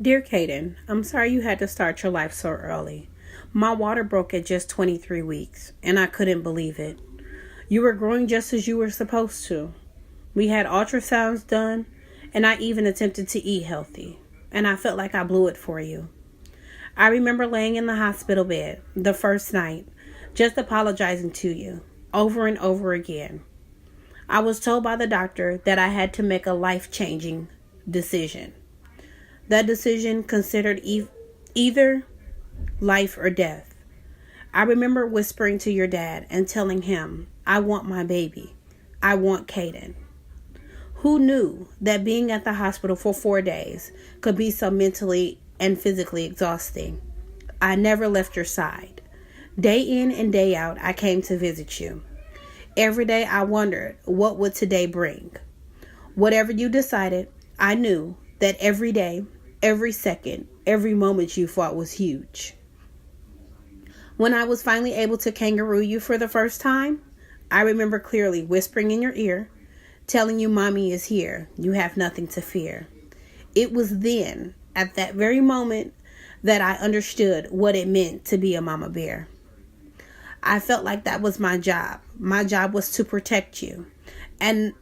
Dear Kayden, I'm sorry you had to start your life so early. My water broke at just 23 weeks, and I couldn't believe it. You were growing just as you were supposed to. We had ultrasounds done, and I even attempted to eat healthy, and I felt like I blew it for you. I remember laying in the hospital bed the first night, just apologizing to you, over and over again. I was told by the doctor that I had to make a life-changing decision. That decision considered either life or death. I remember whispering to your dad and telling him, I want my baby. I want Kayden. Who knew that being at the hospital for 4 days could be so mentally and physically exhausting? I never left your side. Day in and day out, I came to visit you. Every day I wondered, what would today bring? Whatever you decided, I knew that every day, every second, every moment you fought was huge. When I was finally able to kangaroo you for the first time, I remember clearly whispering in your ear, telling you mommy is here, you have nothing to fear. It was then, at that very moment, that I understood what it meant to be a mama bear. I felt like that was my job. My job was to protect you. And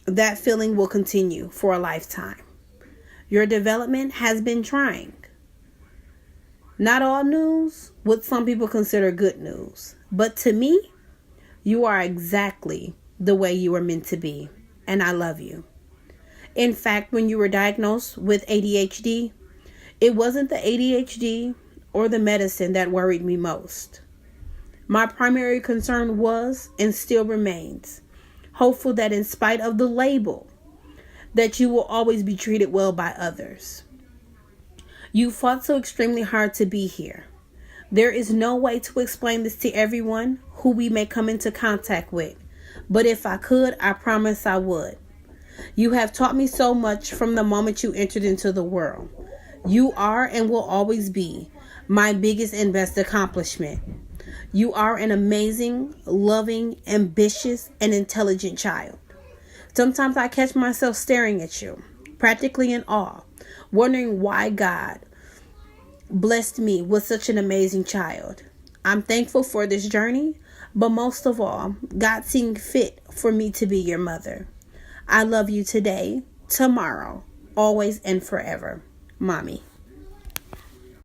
that feeling will continue for a lifetime. Your development has been trying. Not all news, what some people consider good news. But to me, you are exactly the way you were meant to be. And I love you. In fact, when you were diagnosed with ADHD, it wasn't the ADHD or the medicine that worried me most. My primary concern was, and still remains, hopeful that in spite of the label, that you will always be treated well by others. You fought so extremely hard to be here. There is no way to explain this to everyone who we may come into contact with, but if I could, I promise I would. You have taught me so much from the moment you entered into the world. You are and will always be my biggest and best accomplishment. You are an amazing, loving, ambitious, and intelligent child. Sometimes I catch myself staring at you, practically in awe, wondering why God blessed me with such an amazing child. I'm thankful for this journey, but most of all, God seeing fit for me to be your mother. I love you today, tomorrow, always, and forever. Mommy.